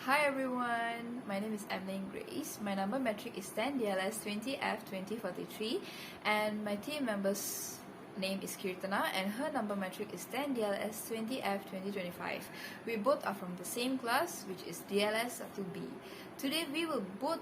Hi everyone, my name is Emily Grace. My number metric is 10DLS20F2043 and my team member's name is Kirtana and her number metric is 10DLS20F2025. We both are from the same class, which is DLS2B. Today we both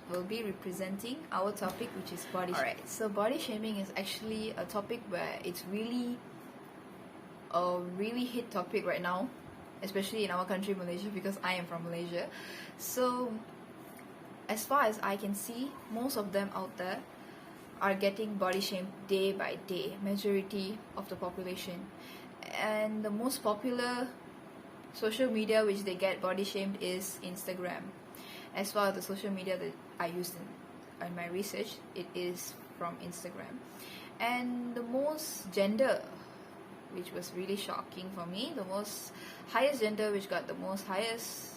will be representing our topic, which is body shaming. Alright, so body shaming is actually a topic where it's really a hit topic right now, especially in our country, Malaysia, because I am from Malaysia. So as far as I can see, most of them out there are getting body shamed day by day, majority of the population. And the most popular social media which they get body shamed is Instagram. As far as the social media that I used in my research, it is from Instagram. And the most gender, which was really shocking for me, the most highest gender which got the most highest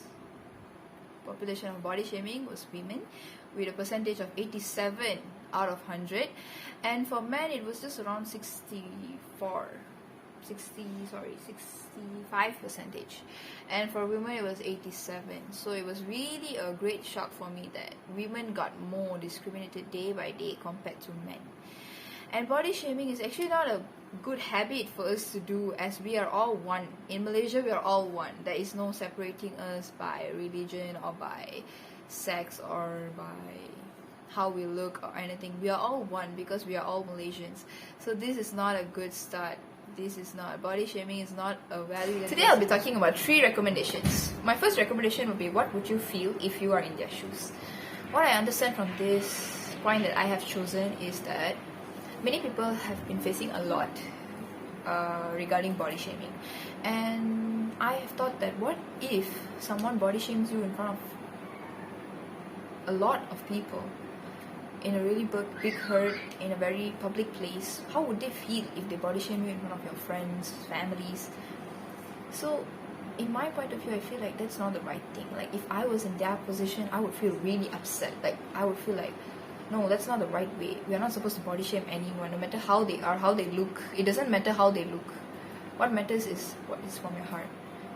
population of body shaming was women, with a percentage of 87 out of 100, and for men it was just around 65 percentage, and for women it was 87. So it was really a great shock for me that women got more discriminated day by day compared to men. And body shaming is actually not a good habit for us to do, as we are all one. In Malaysia, we are all one. There is no separating us by religion or by sex or by how we look or anything. We are all one because we are all Malaysians. So this is not a good start. Body shaming is not a value. Today I'll be talking about 3 recommendations. My first recommendation would be, what would you feel if you are in their shoes? What I understand from this point that I have chosen is that many people have been facing a lot regarding body shaming, and I have thought that what if someone body shames you in front of a lot of people in a really big herd in a very public place? How would they feel if they body shame you in front of your friends, families? So in my point of view, I feel like that's not the right thing. Like, if I was in their position, I would feel really upset. Like, I would feel like, no, that's not the right way. We are not supposed to body shame anyone, no matter how they are, how they look. It doesn't matter how they look. What matters is what is from your heart.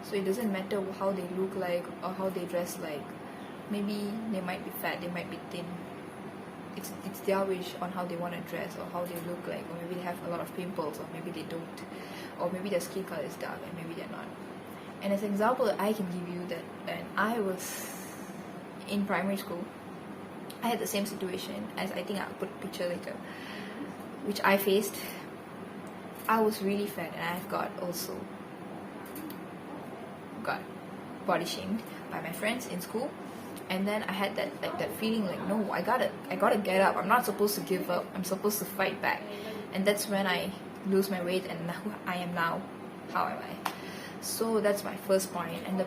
So it doesn't matter how they look like or how they dress like. Maybe they might be fat, they might be thin. It's their wish on how they want to dress or how they look like, or maybe they have a lot of pimples, or maybe they don't, or maybe their skin color is dark and maybe they're not. And as an example, I can give you that when I was in primary school, I had the same situation, as I think I'll put a picture later, which I faced. I was really fat, and I've got body shamed by my friends in school. And then I had that feeling like, no, I gotta get up. I'm not supposed to give up. I'm supposed to fight back. And that's when I lose my weight, and who I am now. How am I? So that's my first point. And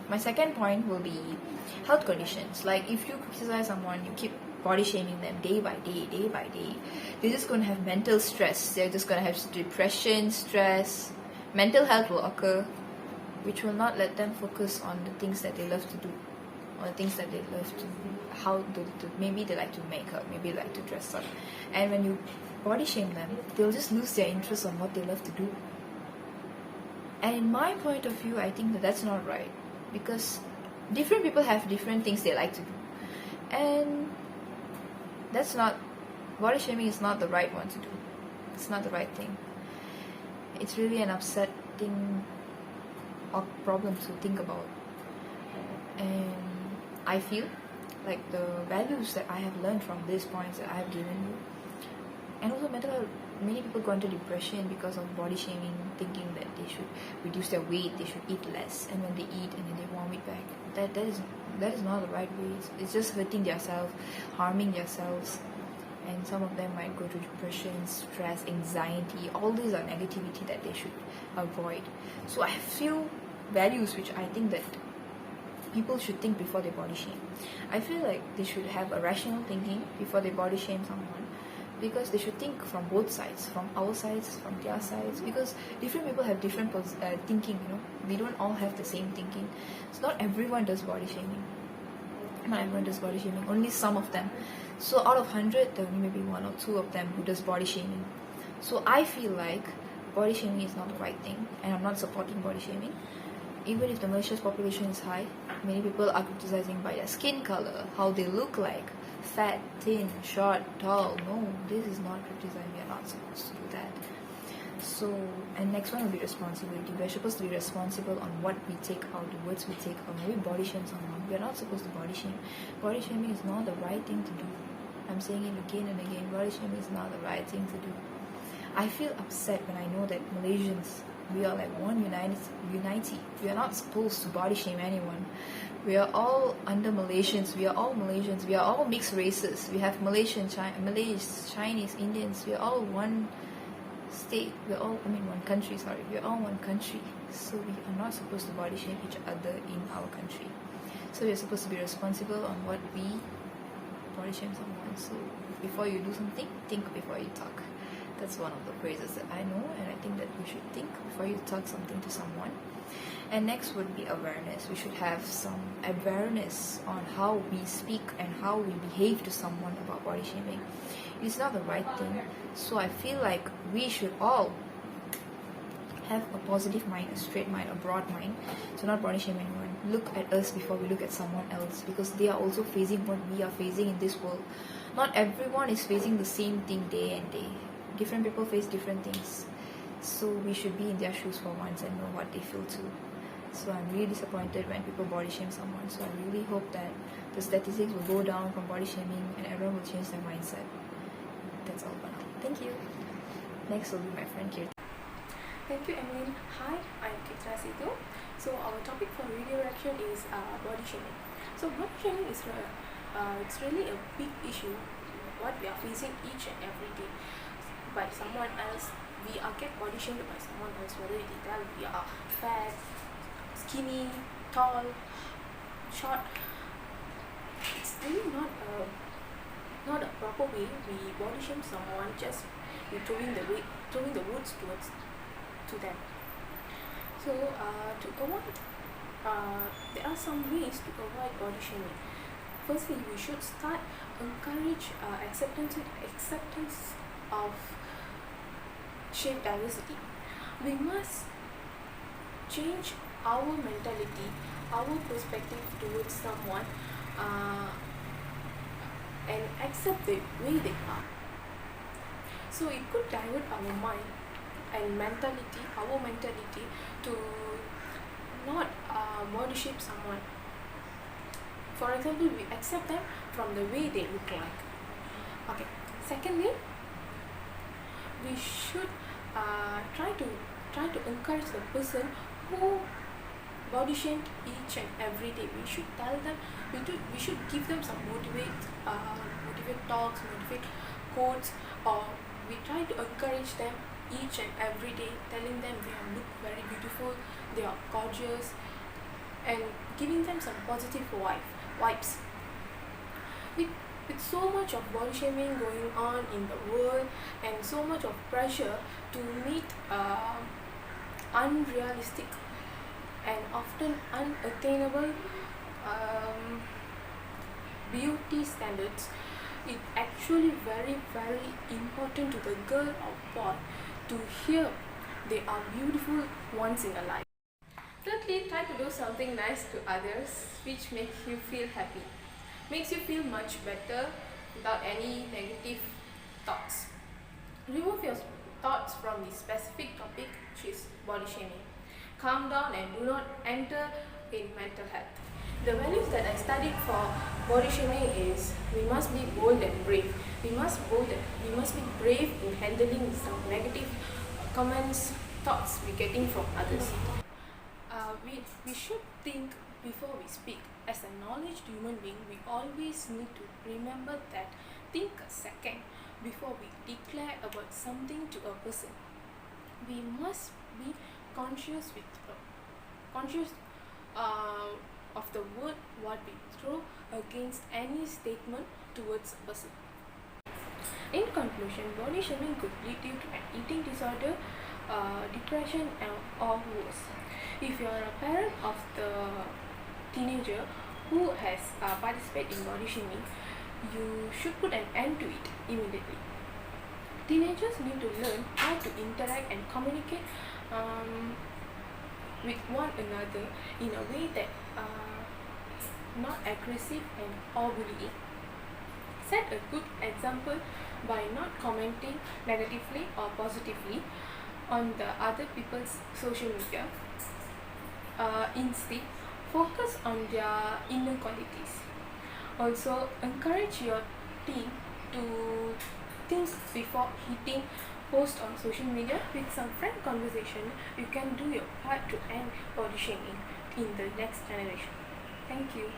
my second point will be health conditions. Like, if you criticize someone, you keep body shaming them day by day, they're just going to have mental stress. They're just going to have depression, stress. Mental health will occur, which will not let them focus on the things that they love to do, or the things that they love to maybe they like to make up, maybe they like to dress up. And when you body shame them, they'll just lose their interest on what they love to do. And in my point of view, I think that that's not right, because different people have different things they like to do, and body shaming is not the right one to do. It's not the right thing. It's really an upsetting problem to think about. And I feel like the values that I have learned from these points that I have given you, and also mental health, many people go into depression because of body shaming, thinking that they should reduce their weight, they should eat less, and when they eat and then they vomit back, that is not the right way. It's just hurting themselves, harming themselves, and some of them might go to depression, stress, anxiety. All these are negativity that they should avoid. So I have few values which I think that people should think before they body shame. I feel like they should have a rational thinking before they body shame someone, because they should think from both sides, from our sides, from their sides, because different people have different thinking. We don't all have the same thinking. So not everyone does body shaming. Not everyone does body shaming, only some of them. So out of 100, there will be maybe 1 or 2 of them who does body shaming. So I feel like body shaming is not the right thing, and I'm not supporting body shaming. even if the malicious population is high, many people are criticizing by their skin color, how they look like, fat, thin, short, tall. No, this is not criticizing. We are not supposed to do that. So, and next one will be responsibility. We are supposed to be responsible on what we take out, the words we take out. When we body shame someone, we are not supposed to body shame. Body shaming is not the right thing to do. I'm saying it again and again. Body shaming is not the right thing to do. I feel upset when I know that Malaysians, we are like one unity. We are not supposed to body shame anyone. We are all under Malaysians. We are all Malaysians. We are all mixed races. We have Malaysian, Malays, Chinese, Indians. We are all one state. We're all, one country. Sorry, we're all one country. So we are not supposed to body shame each other in our country. So we're supposed to be responsible on what we body shame someone. So before you do something, think before you talk. That's one of the phrases that I know, and I think that you should think before you talk something to someone. And next would be awareness. We should have some awareness on how we speak and how we behave to someone about body shaming. It's not the right thing. So I feel like we should all have a positive mind, a straight mind, a broad mind. So not body shame anyone. Look at us before we look at someone else, because they are also facing what we are facing in this world. Not everyone is facing the same thing day and day. Different people face different things. So we should be in their shoes for once and know what they feel too. So I'm really disappointed when people body shame someone. So I really hope that the statistics will go down from body shaming and everyone will change their mindset. That's all for now. Thank you. Next will be my friend Kirti. Thank you, Emily. Hi, I'm Kitra Setu. So our topic for video reaction is body shaming. So body shaming is it's really a big issue what we are facing each and every day by someone else. We are get body shamed by someone else, whether they tell we are fat, skinny, tall, short. It's really not a proper way we body shame someone just we throwing the words towards to them. So to avoid, there are some ways to avoid body shaming. Firstly, we should start encourage acceptance of shape diversity. We must change our mentality, our perspective towards someone, and accept the way they are. So it could divert our mind and our mentality to not body shape someone. For example, we accept them from the way they look like. Okay. Secondly, we should try to encourage the person who body shamed each and every day. We should tell them, we should give them some motivate talks, motivate quotes, or we try to encourage them each and every day, telling them they look very beautiful, they are gorgeous, and giving them some positive vibes. With so much of body shaming going on in the world and so much of pressure to meet unrealistic and often unattainable beauty standards, it's actually very, very important to the girl or boy to hear they are beautiful once in a life. Thirdly, try to do something nice to others which makes you feel happy. Makes you feel much better without any negative thoughts. Remove your thoughts from the specific topic, which is body shaming. Calm down and do not enter in mental health. The values that I studied for body shaming is we must be bold and brave. We must be brave in handling some negative comments, thoughts we're getting from others. We should think before we speak. As a knowledge human being, we always need to remember that. Think a second before we declare about something to a person. We must be conscious of the word what we throw against any statement towards a person. In conclusion, body shaming could lead you to an eating disorder, depression, or worse. If you are a parent of the teenager who has participated in body shaming, you should put an end to it immediately. Teenagers need to learn how to interact and communicate with one another in a way that not aggressive and or bullying. Set a good example by not commenting negatively or positively on the other people's social media. Instead, focus on their inner qualities. Also, encourage your team to think before hitting post on social media. With some frank conversation, you can do your part to end body shaming in the next generation. Thank you.